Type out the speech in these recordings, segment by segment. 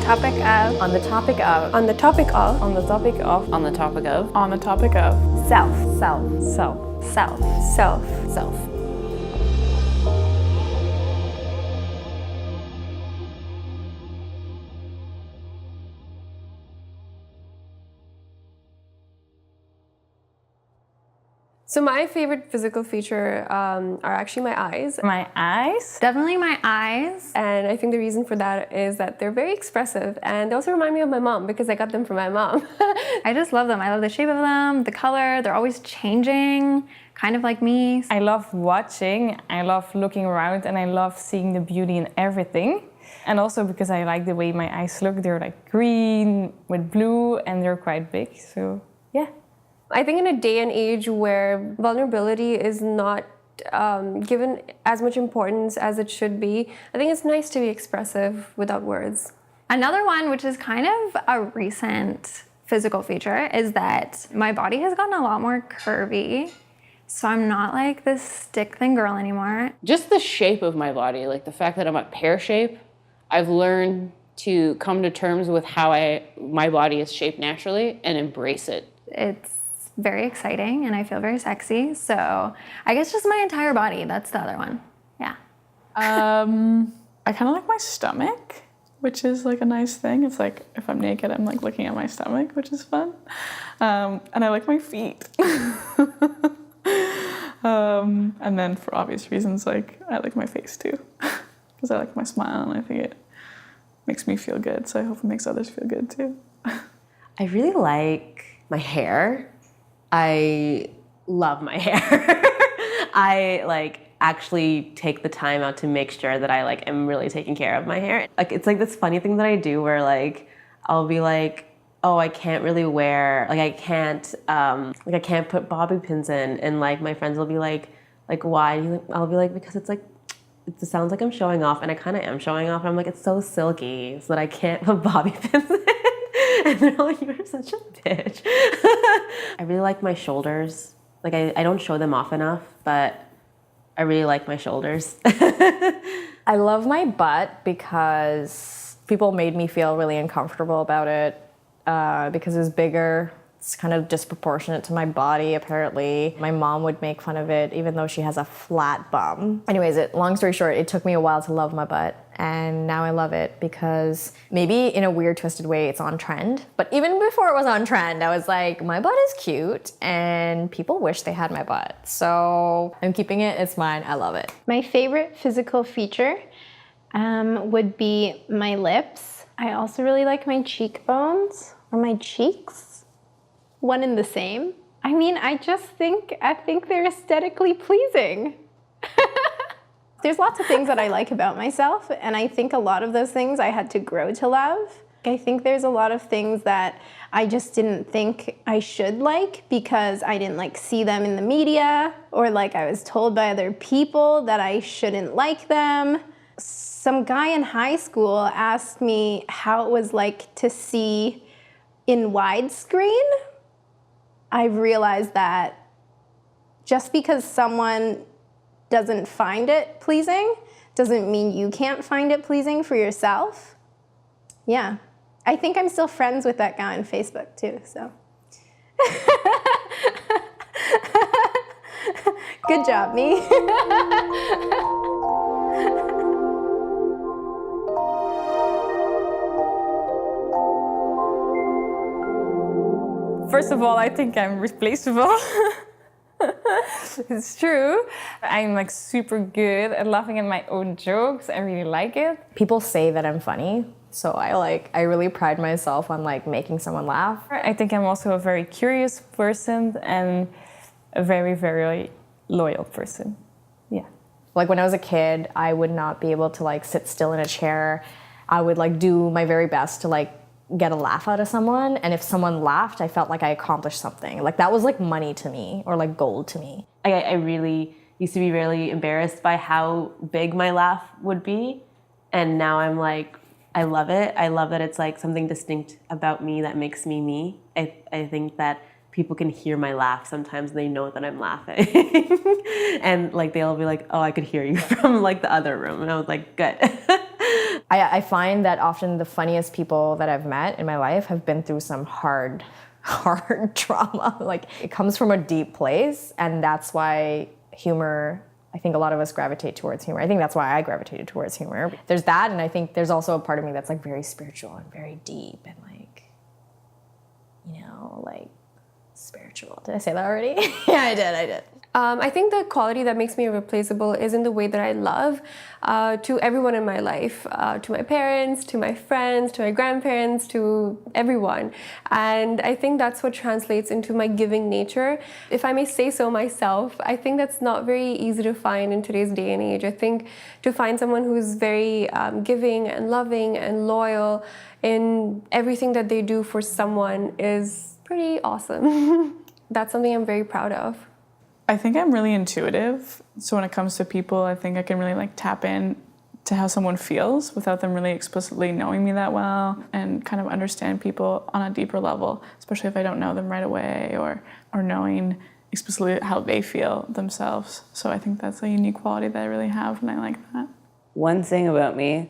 topic of. On the topic of. On the topic of. On the topic of. On the topic of. On the topic of. Self. Self. Self. Self. Self. Self. So my favorite physical feature are actually my eyes. My eyes? Definitely my eyes. And I think the reason for that is that they're very expressive, and they also remind me of my mom because I got them from my mom. I just love them. I love the shape of them, the color. They're always changing, kind of like me. I love watching, I love looking around, and I love seeing the beauty in everything. And also because I like the way my eyes look. They're like green with blue, and they're quite big, so yeah. I think in a day and age where vulnerability is not given as much importance as it should be, I think it's nice to be expressive without words. Another one, which is kind of a recent physical feature, is that my body has gotten a lot more curvy. So I'm not like this stick-thin girl anymore. Just the shape of my body, like the fact that I'm a pear shape, I've learned to come to terms with how my body is shaped naturally and embrace it. It's very exciting and I feel very sexy. So I guess just my entire body. That's the other one. Yeah. I kind of like my stomach, which is like a nice thing. It's like if I'm naked, I'm like looking at my stomach, which is fun. And I like my feet. And then for obvious reasons, like I like my face too, because I like my smile and I think it makes me feel good. So I hope it makes others feel good too. I really like my hair. I love my hair. I like actually take the time out to make sure that I like am really taking care of my hair. Like it's like this funny thing that I do where like I'll be like, oh, I can't really wear, like I can't put bobby pins in, and like my friends will be like why? And I'll be like, because it's like, it sounds like I'm showing off, and I kind of am showing off. And I'm like, it's so silky, so that I can't put bobby pins in. And they're like, you're such a bitch. I really like my shoulders. Like I don't show them off enough, but I really like my shoulders. I love my butt because people made me feel really uncomfortable about it because it was bigger. It's kind of disproportionate to my body, apparently. My mom would make fun of it, even though she has a flat bum. Anyways, long story short, it took me a while to love my butt, and now I love it because maybe in a weird, twisted way, it's on trend. But even before it was on trend, I was like, my butt is cute, and people wish they had my butt. So I'm keeping it, it's mine, I love it. My favorite physical feature would be my lips. I also really like my cheekbones or my cheeks. One and the same. I mean, I think they're aesthetically pleasing. There's lots of things that I like about myself, and I think a lot of those things I had to grow to love. I think there's a lot of things that I just didn't think I should like because I didn't like see them in the media, or like I was told by other people that I shouldn't like them. Some guy in high school asked me how it was like to see in widescreen. I realized that just because someone doesn't find it pleasing doesn't mean you can't find it pleasing for yourself. Yeah. I think I'm still friends with that guy on Facebook too, so. Good job, me. First of all, I think I'm replaceable. It's true. I'm like super good at laughing at my own jokes. I really like it. People say that I'm funny, so I really pride myself on like making someone laugh. I think I'm also a very curious person and a very, very loyal person. Yeah. Like when I was a kid, I would not be able to like sit still in a chair. I would like do my very best to like get a laugh out of someone, and if someone laughed, I felt like I accomplished something. Like that was like money to me, or like gold to me. I really used to be really embarrassed by how big my laugh would be, and now I'm like, I love it. I love that it's like something distinct about me that makes me me. I think that people can hear my laugh sometimes, and they know that I'm laughing. And like they'll be like, oh, I could hear you from like the other room, and I was like, good. I find that often the funniest people that I've met in my life have been through some hard trauma. Like, it comes from a deep place, and that's why humor, I think a lot of us gravitate towards humor. I think that's why I gravitated towards humor. There's that, and I think there's also a part of me that's like very spiritual and very deep and like, you know, like spiritual. Did I say that already? Yeah, I did. I think the quality that makes me irreplaceable is in the way that I love to everyone in my life, to my parents, to my friends, to my grandparents, to everyone. And I think that's what translates into my giving nature. If I may say so myself, I think that's not very easy to find in today's day and age. I think to find someone who's very giving and loving and loyal in everything that they do for someone is pretty awesome. That's something I'm very proud of. I think I'm really intuitive. So when it comes to people, I think I can really like tap in to how someone feels without them really explicitly knowing me that well, and kind of understand people on a deeper level, especially if I don't know them right away, or knowing explicitly how they feel themselves. So I think that's a unique quality that I really have, and I like that. One thing about me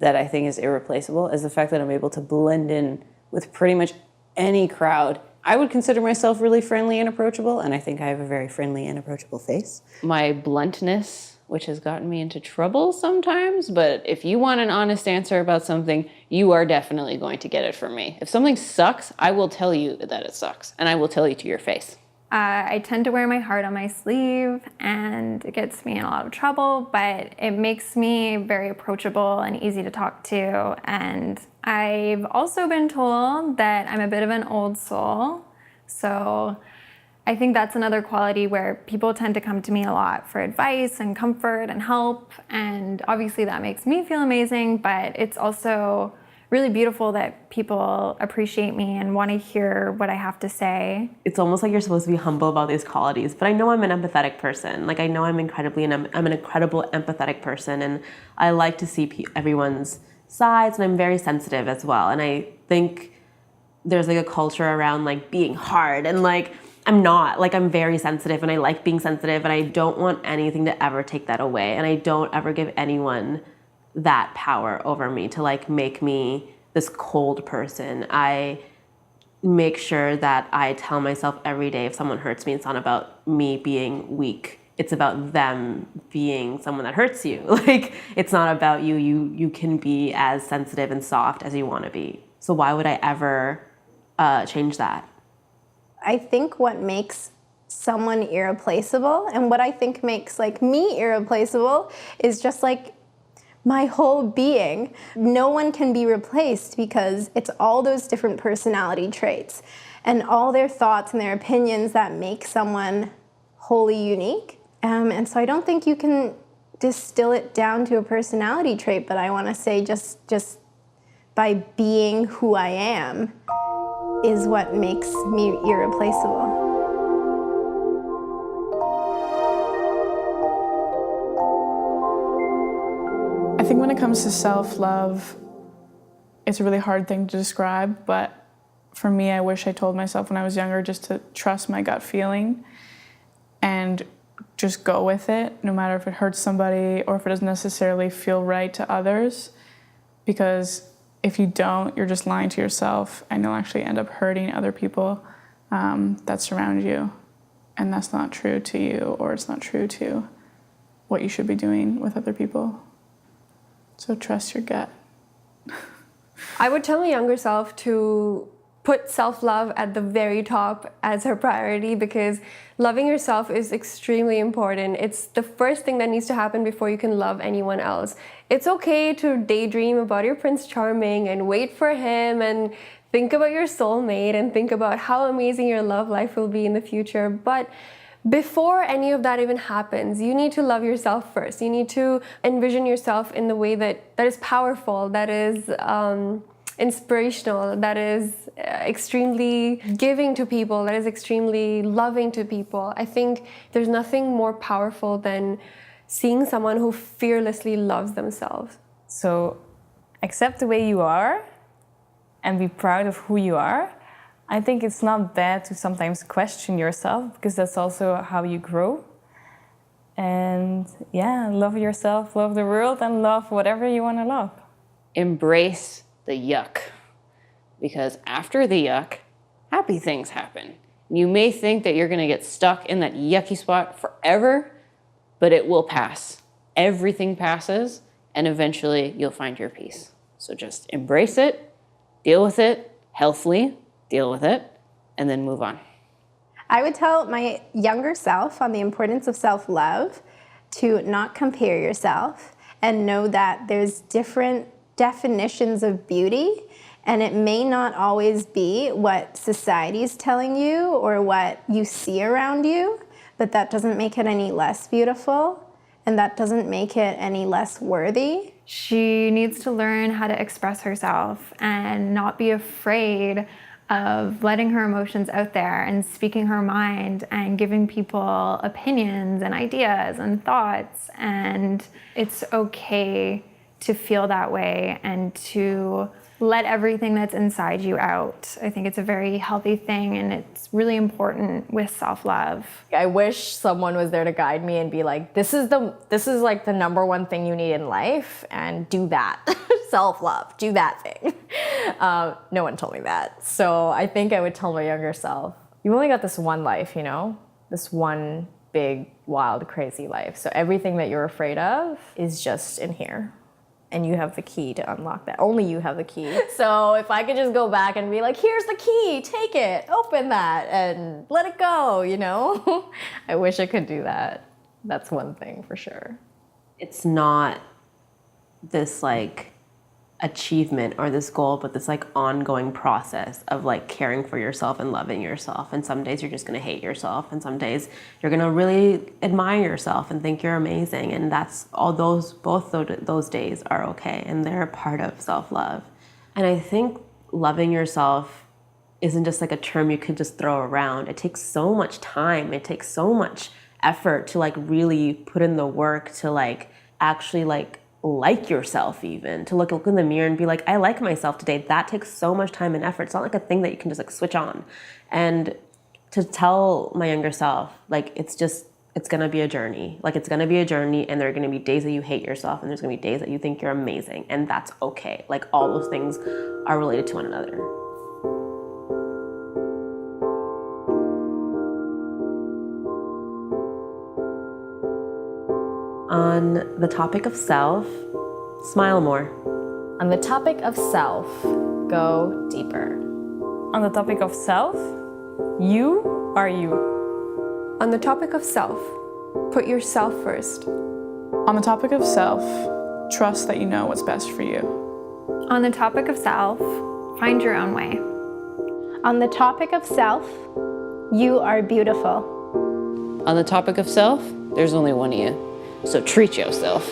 that I think is irreplaceable is the fact that I'm able to blend in with pretty much any crowd. I would consider myself really friendly and approachable, and I think I have a very friendly and approachable face. My bluntness, which has gotten me into trouble sometimes, but if you want an honest answer about something, you are definitely going to get it from me. If something sucks, I will tell you that it sucks, and I will tell you to your face. I tend to wear my heart on my sleeve, and it gets me in a lot of trouble, but it makes me very approachable and easy to talk to. And I've also been told that I'm a bit of an old soul. So I think that's another quality where people tend to come to me a lot for advice and comfort and help. And obviously that makes me feel amazing, but it's also really beautiful that people appreciate me and want to hear what I have to say. It's almost like you're supposed to be humble about these qualities, but I know I'm an empathetic person. Like, I know I'm an incredible empathetic person, and I like to see everyone's sides, and I'm very sensitive as well. And I think there's like a culture around like being hard, and like I'm not. Like, I'm very sensitive, and I like being sensitive, and I don't want anything to ever take that away, and I don't ever give anyone that power over me to like make me this cold person. I make sure that I tell myself every day, if someone hurts me, it's not about me being weak. It's about them being someone that hurts you. Like, it's not about you. You can be as sensitive and soft as you want to be. So why would I ever change that? I think what makes someone irreplaceable, and what I think makes like me irreplaceable, is just like my whole being. No one can be replaced because it's all those different personality traits and all their thoughts and their opinions that make someone wholly unique. And so I don't think you can distill it down to a personality trait, but I want to say just by being who I am is what makes me irreplaceable. I think when it comes to self-love, it's a really hard thing to describe, but for me, I wish I told myself when I was younger just to trust my gut feeling and just go with it, no matter if it hurts somebody or if it doesn't necessarily feel right to others. Because if you don't, you're just lying to yourself, and you'll actually end up hurting other people that surround you. And that's not true to you, or it's not true to what you should be doing with other people. So trust your gut. I would tell my younger self to put self-love at the very top as her priority, because loving yourself is extremely important. It's the first thing that needs to happen before you can love anyone else. It's okay to daydream about your Prince Charming and wait for him and think about your soulmate and think about how amazing your love life will be in the future. But before any of that even happens, you need to love yourself first. You need to envision yourself in the way that is powerful, that is inspirational, that is extremely giving to people, that is extremely loving to people. I think there's nothing more powerful than seeing someone who fearlessly loves themselves. So accept the way you are and be proud of who you are. I think it's not bad to sometimes question yourself, because that's also how you grow. And yeah, love yourself, love the world, and love whatever you want to love. Embrace the yuck. Because after the yuck, happy things happen. You may think that you're gonna get stuck in that yucky spot forever, but it will pass. Everything passes, and eventually you'll find your peace. So just embrace it, deal with it healthily, deal with it, and then move on. I would tell my younger self on the importance of self-love to not compare yourself and know that there's different definitions of beauty, and it may not always be what society is telling you or what you see around you, but that doesn't make it any less beautiful, and that doesn't make it any less worthy. She needs to learn how to express herself and not be afraid of letting her emotions out there and speaking her mind and giving people opinions and ideas and thoughts. And it's okay to feel that way and to let everything that's inside you out. I think it's a very healthy thing, and it's really important with self-love. I wish someone was there to guide me and be like, this is like the number one thing you need in life, and do that. Self-love, do that thing. No one told me that. So I think I would tell my younger self, you only got this one life, you know? This one big, wild, crazy life. So everything that you're afraid of is just in here. And you have the key to unlock that. Only you have the key. So if I could just go back and be like, here's the key, take it, open that, and let it go, you know? I wish I could do that. That's one thing for sure. It's not this like achievement or this goal, but this like ongoing process of like caring for yourself and loving yourself. And some days you're just gonna hate yourself, and some days you're gonna really admire yourself and think you're amazing. And that's all both those days are okay, and they're a part of self-love. And I think loving yourself isn't just like a term you could just throw around. It takes so much time. It takes so much effort to like really put in the work to like actually like yourself, even to look in the mirror and be like, I like myself today. That takes so much time and effort. It's not like a thing that you can just like switch on. And to tell my younger self, like, it's gonna be a journey. Like, it's gonna be a journey, and there are gonna be days that you hate yourself, and there's gonna be days that you think you're amazing, and that's okay. Like, all those things are related to one another. On the topic of self, smile more. On the topic of self, go deeper. On the topic of self, you are you. On the topic of self, put yourself first. On the topic of self, trust that you know what's best for you. On the topic of self, find your own way. On the topic of self, you are beautiful. On the topic of self, there's only one of you. So treat yourself.